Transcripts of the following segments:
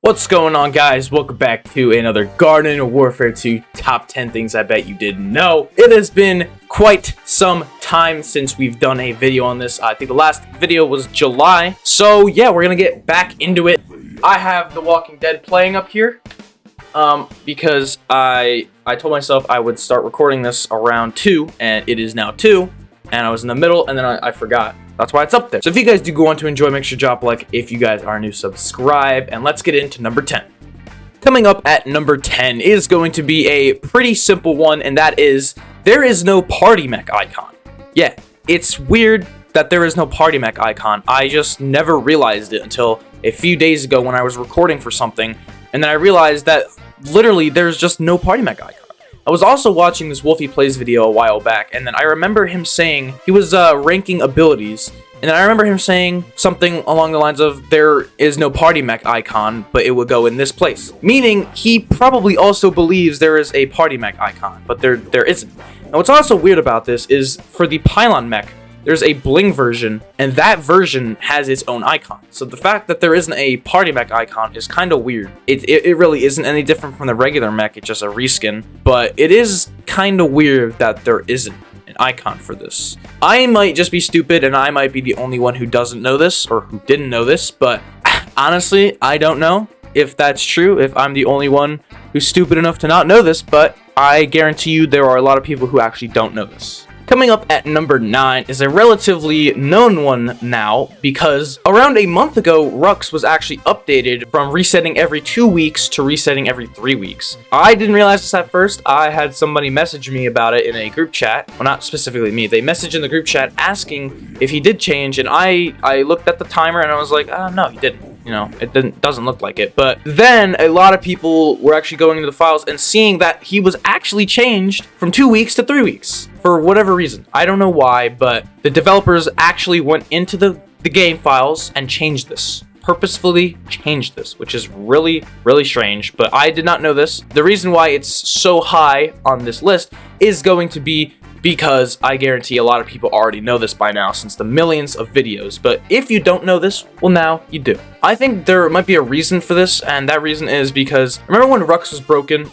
What's going on, guys? Welcome back to another Garden Warfare 2 top 10 things I bet you didn't know. It has been quite some time since we've done a video on this. I think the last video was July. So yeah, we're gonna get back into it. I have The Walking Dead playing up here because I told myself I would start recording this around 2, and it is now 2, and I was in the middle, and then I forgot. That's why it's up there. So if you guys do go on to enjoy, make sure to drop a like. If you guys are new, subscribe. And let's get into number 10. Coming up at number 10 is going to be a pretty simple one, and that is, there is no party mech icon. Yeah, it's weird that there is no party mech icon. I just never realized it until a few days ago when I was recording for something, and then I realized that literally there's just no party mech icon. I was also watching this Wolfie Plays video a while back, and then I remember him saying, he was ranking abilities, and then I remember him saying something along the lines of, there is no party mech icon, but it would go in this place. Meaning, he probably also believes there is a party mech icon, but there isn't. And what's also weird about this is, for the Pylon mech, there's a bling version, and that version has its own icon. So the fact that there isn't a party mech icon is kind of weird. It really isn't any different from the regular mech, it's just a reskin. But it is kind of weird that there isn't an icon for this. I might just be stupid, and I might be the only one who doesn't know this, or who didn't know this, but honestly, I don't know if that's true, if I'm the only one who's stupid enough to not know this, but I guarantee you there are a lot of people who actually don't know this. Coming up at number 9 is a relatively known one now, because around a month ago, Rux was actually updated from resetting every 2 weeks to resetting every 3 weeks. I didn't realize this at first. I had somebody message me about it in a group chat. Well, not specifically me. They messaged in the group chat asking if he did change, and I looked at the timer and I was like, no, he didn't. You know, it doesn't look like it. But then a lot of people were actually going into the files and seeing that he was actually changed from 2 weeks to 3 weeks. For whatever reason. I don't know why, but the developers actually went into the game files and changed this. Purposefully changed this, which is really, really strange. But I did not know this. The reason why it's so high on this list is going to be because I guarantee a lot of people already know this by now since the millions of videos. But if you don't know this, well, now you do. I think there might be a reason for this, and that reason is because, remember when Rux was broken,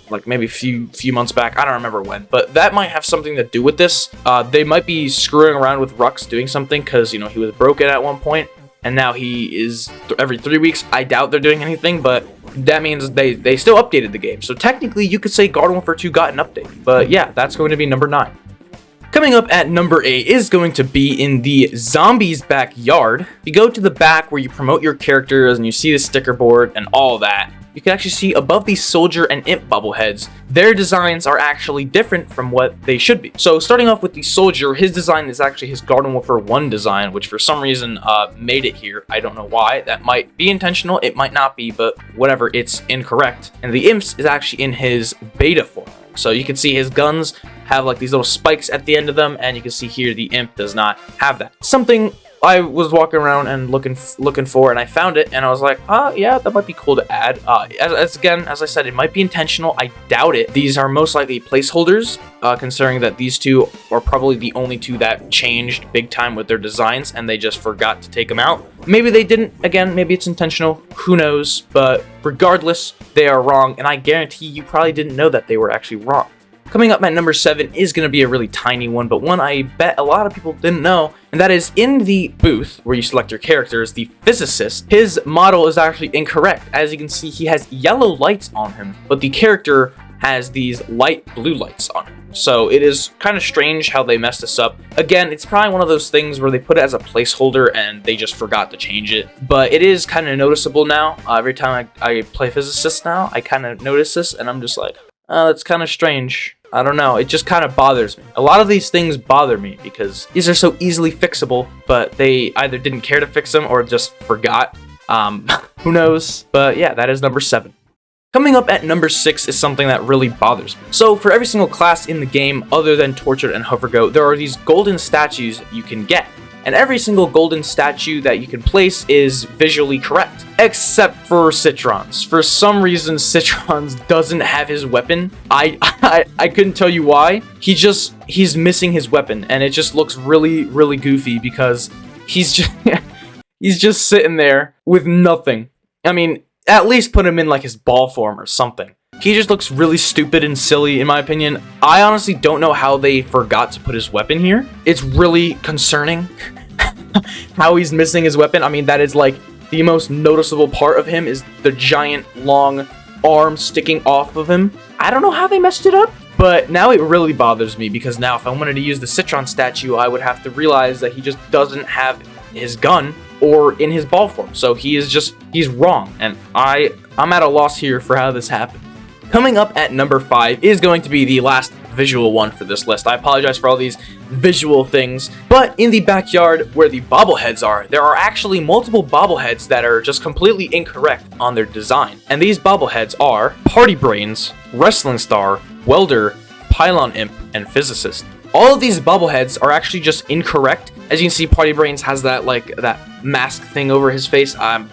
like maybe a few months back? I don't remember when, but that might have something to do with this. They might be screwing around with Rux doing something because, you know, he was broken at one point, and now he is every 3 weeks. I doubt they're doing anything, but that means they still updated the game. So technically, you could say Garden Warfare 2 got an update. But yeah, that's going to be number 9. Coming up at number 8 is going to be in the zombies backyard. You go to the back where you promote your characters and you see the sticker board and all that. You can actually see above the soldier and imp bubble heads, their designs are actually different from what they should be. So starting off with the soldier, his design is actually his Garden Warfare 1 design, which for some reason made it here. I don't know why. That might be intentional, it might not be, but whatever, it's incorrect. And the imps is actually in his beta form. So you can see his guns have like these little spikes at the end of them, and you can see here the imp does not have that. Something I was walking around and looking for, and I found it, and I was like, yeah, that might be cool to add. As I said, it might be intentional. I doubt it. These are most likely placeholders, considering that these two are probably the only two that changed big time with their designs, and they just forgot to take them out. Maybe they didn't. Again, maybe it's intentional. Who knows? But regardless, they are wrong, and I guarantee you probably didn't know that they were actually wrong. Coming up at number 7 is going to be a really tiny one, but one I bet a lot of people didn't know, and that is in the booth where you select your characters, the physicist, his model is actually incorrect. As you can see, he has yellow lights on him, but the character has these light blue lights on him. So it is kind of strange how they messed this up. Again, it's probably one of those things where they put it as a placeholder and they just forgot to change it. But it is kind of noticeable now. Every time I play physicist now, I kind of notice this, and I'm just like, that's kind of strange. I don't know, it just kind of bothers me. A lot of these things bother me because these are so easily fixable, but they either didn't care to fix them or just forgot. Who knows? But yeah, that is number 7. Coming up at number 6 is something that really bothers me. So for every single class in the game, other than Tortured and Hovergo, there are these golden statues you can get. And every single golden statue that you can place is visually correct, except for Citron's. For some reason, Citron's doesn't have his weapon. I couldn't tell you why. He's missing his weapon, and it just looks really, really goofy because he's just he's just sitting there with nothing. I mean, at least put him in like his ball form or something. He just looks really stupid and silly in my opinion. I honestly don't know how they forgot to put his weapon here. It's really concerning how he's missing his weapon. I mean, that is like the most noticeable part of him is the giant long arm sticking off of him. I don't know how they messed it up, but now it really bothers me because now if I wanted to use the Citron statue, I would have to realize that he just doesn't have his gun or in his ball form. So he's wrong, and I'm at a loss here for how this happened. Coming up at number 5 is going to be the last visual one for this list. I apologize for all these visual things, but in the backyard where the Bobble Heads are, there are actually multiple Bobble Heads that are just completely incorrect on their design. And these Bobble Heads are Party Brains, Wrestling Star, Welder, Pylon Imp, and Physicist. All of these Bobble Heads are actually just incorrect. As you can see, Party Brains has that like that mask thing over his face. I'm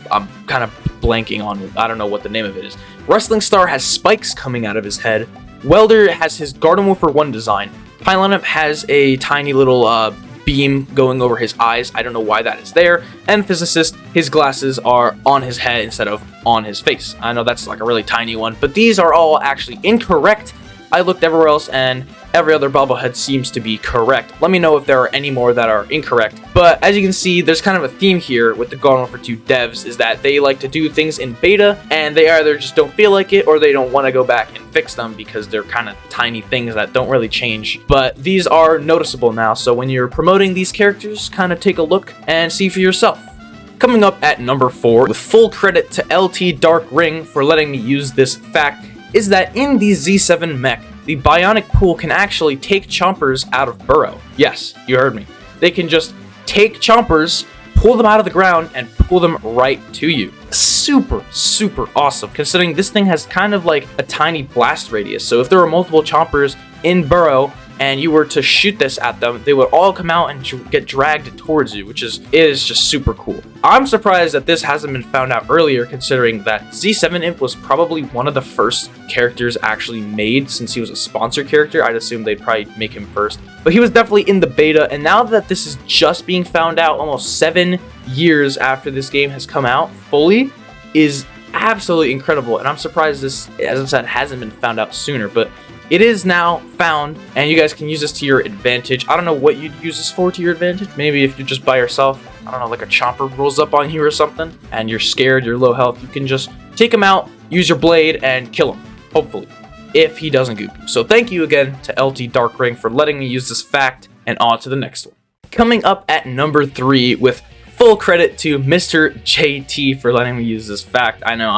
kind of blanking on it. I don't know what the name of it is. Wrestling Star has spikes coming out of his head. Welder has his Garden Warfare 1 design. Pylon Imp has a tiny little beam going over his eyes. I don't know why that is there. And Physicist, his glasses are on his head instead of on his face. I know that's like a really tiny one, but these are all actually incorrect. I looked everywhere else and every other bobblehead seems to be correct. Let me know if there are any more that are incorrect. But as you can see, there's kind of a theme here with the Garden Warfare 2 devs is that they like to do things in beta and they either just don't feel like it or they don't want to go back and fix them because they're kind of tiny things that don't really change. But these are noticeable now, so when you're promoting these characters, kind of take a look and see for yourself. Coming up at number 4, with full credit to LT Dark Ring for letting me use this fact, is that in the Z7 mech, the bionic pool can actually take chompers out of burrow. Yes, you heard me. They can just take chompers, pull them out of the ground, and pull them right to you. Super, super awesome, considering this thing has kind of like a tiny blast radius. So if there were multiple chompers in burrow, and you were to shoot this at them, they would all come out and get dragged towards you, which is just super cool. I'm surprised that this hasn't been found out earlier, considering that Z7 Imp was probably one of the first characters actually made since he was a sponsor character. I'd assume they'd probably make him first. But he was definitely in the beta, and now that this is just being found out almost 7 years after this game has come out fully, is absolutely incredible. And I'm surprised this, as I said, hasn't been found out sooner, but it is now found, and you guys can use this to your advantage. I don't know what you'd use this for to your advantage. Maybe if you're just by yourself, I don't know, like a chomper rolls up on you or something, and you're scared, you're low health, you can just take him out, use your blade, and kill him, hopefully, if he doesn't goop you. So thank you again to LT Dark Ring for letting me use this fact, and on to the next one. Coming up at number 3, with full credit to Mr. JT for letting me use this fact. I know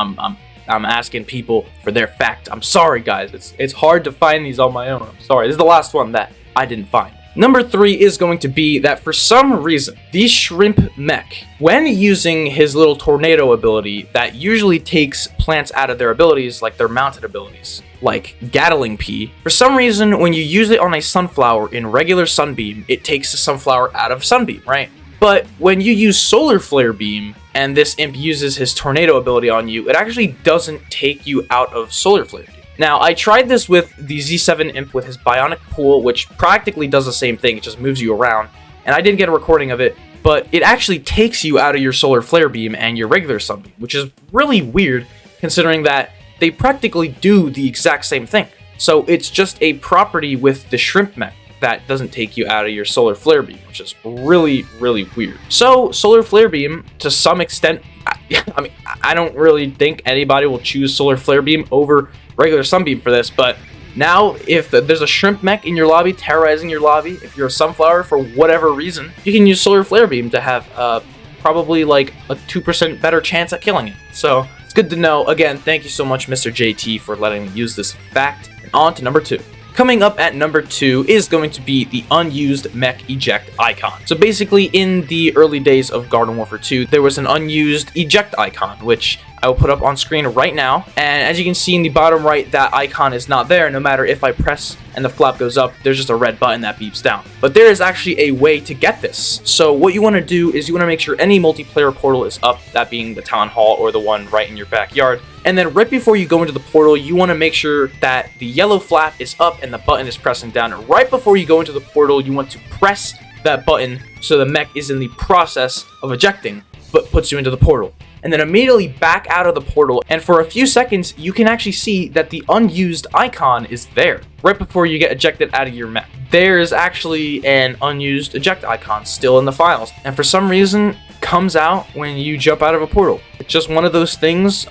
I'm asking people for their fact. I'm sorry, guys. It's hard to find these on my own. I'm sorry. This is the last one that I didn't find. Number 3 is going to be that for some reason, the Shrimp Mech, when using his little tornado ability that usually takes plants out of their abilities, like their mounted abilities, like Gatling Pea, for some reason, when you use it on a sunflower in regular Sunbeam, it takes the sunflower out of Sunbeam, right? But when you use Solar Flare Beam, and this imp uses his tornado ability on you, it actually doesn't take you out of Solar Flare Beam. Now, I tried this with the Z7 imp with his bionic pool, which practically does the same thing, it just moves you around, and I didn't get a recording of it, but it actually takes you out of your Solar Flare Beam and your regular Sunbeam, which is really weird, considering that they practically do the exact same thing. So it's just a property with the Shrimp Mech that doesn't take you out of your Solar Flare Beam, which is really, really weird. So Solar Flare Beam, to some extent, I mean, I don't really think anybody will choose Solar Flare Beam over regular Sunbeam for this, but now if there's a Shrimp Mech in your lobby, terrorizing your lobby, if you're a Sunflower for whatever reason, you can use Solar Flare Beam to have probably like a 2% better chance at killing it. So it's good to know. Again, thank you so much, Mr. JT, for letting me use this fact. And on to number 2. Coming up at number 2 is going to be the unused mech eject icon. So basically, in the early days of Garden Warfare 2, there was an unused eject icon, which I will put up on screen right now. And as you can see in the bottom right, that icon is not there. No matter if I press and the flap goes up, there's just a red button that beeps down. But there is actually a way to get this. So what you want to do is you want to make sure any multiplayer portal is up, that being the town hall or the one right in your backyard. And then right before you go into the portal, you want to make sure that the yellow flap is up and the button is pressing down. And right before you go into the portal, you want to press that button so the mech is in the process of ejecting, but puts you into the portal. and then immediately back out of the portal, and for a few seconds you can actually see that the unused icon is there right before you get ejected out of your mech. There's actually an unused eject icon still in the files, and for some reason comes out when you jump out of a portal. It's just one of those things.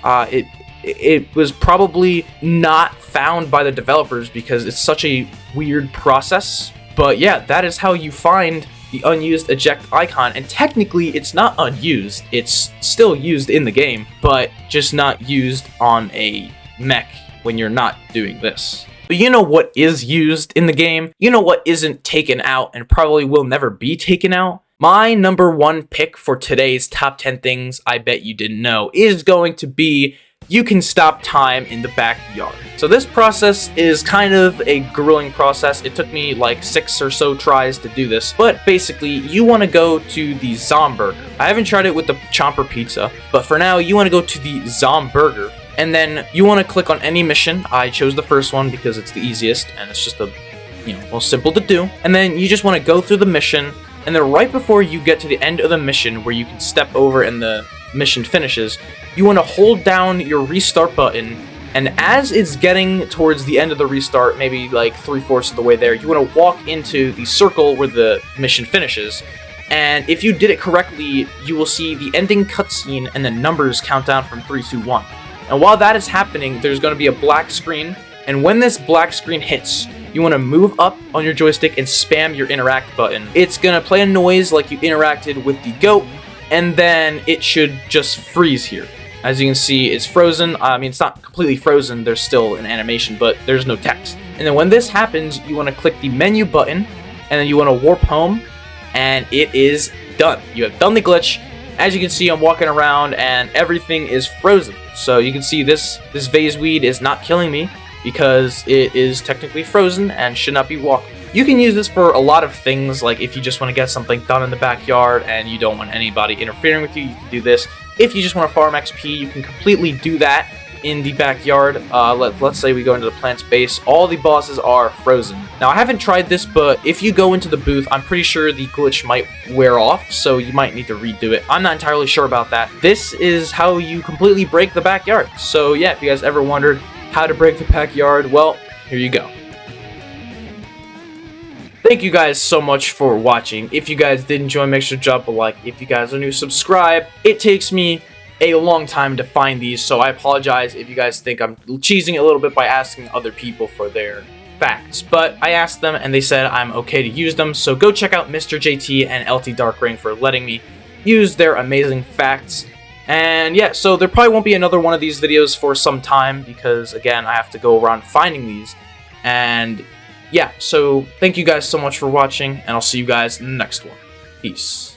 It was probably not found by the developers because it's such a weird process. But yeah, that is how you find the unused eject icon, and technically it's not unused, it's still used in the game, but just not used on a mech when you're not doing this. But you know what is used in the game? You know what isn't taken out and probably will never be taken out? My number one pick for today's top 10 things I bet you didn't know is going to be you can stop time in the backyard. So this process is kind of a grueling process. It took me like 6 or so tries to do this, but basically you want to go to the Zomburger. I haven't tried it with the Chomper Pizza, but for now you want to go to the Zomburger, and then you want to click on any mission. I chose the first one because it's the easiest and it's just the most simple to do. And then you just want to go through the mission, and then right before you get to the end of the mission where you can step over and the mission finishes, you want to hold down your restart button, and as it's getting towards the end of the restart, maybe like 3/4 of the way there, you want to walk into the circle where the mission finishes, and if you did it correctly, you will see the ending cutscene and the numbers count down from 3, 2, 1. And while that is happening, there's going to be a black screen, and when this black screen hits, you want to move up on your joystick and spam your interact button. It's going to play a noise like you interacted with the goat, and then it should just freeze here. As you can see, it's frozen. I mean, it's not completely frozen, there's still an animation, but there's no text. And then when this happens, you want to click the menu button, and then you want to warp home, and it is done. You have done the glitch. As you can see, I'm walking around and everything is frozen. So you can see this vase weed is not killing me because it is technically frozen and should not be walking. You can use this for a lot of things, like if you just want to get something done in the backyard and you don't want anybody interfering with you, you can do this. If you just want to farm XP, you can completely do that in the backyard. Let's say we go into the plant's base. All the bosses are frozen. Now, I haven't tried this, but if you go into the booth, I'm pretty sure the glitch might wear off, so you might need to redo it. I'm not entirely sure about that. This is how you completely break the backyard. So yeah, if you guys ever wondered how to break the backyard, well, here you go. Thank you guys so much for watching. If you guys did enjoy, make sure to drop a like. If you guys are new, subscribe. It takes me a long time to find these, so I apologize if you guys think I'm cheesing a little bit by asking other people for their facts. But I asked them and they said I'm okay to use them, so go check out Mr. JT and LT Darkring for letting me use their amazing facts. And yeah, so there probably won't be another one of these videos for some time because, again, I have to go around finding these. And yeah, so thank you guys so much for watching, and I'll see you guys in the next one. Peace.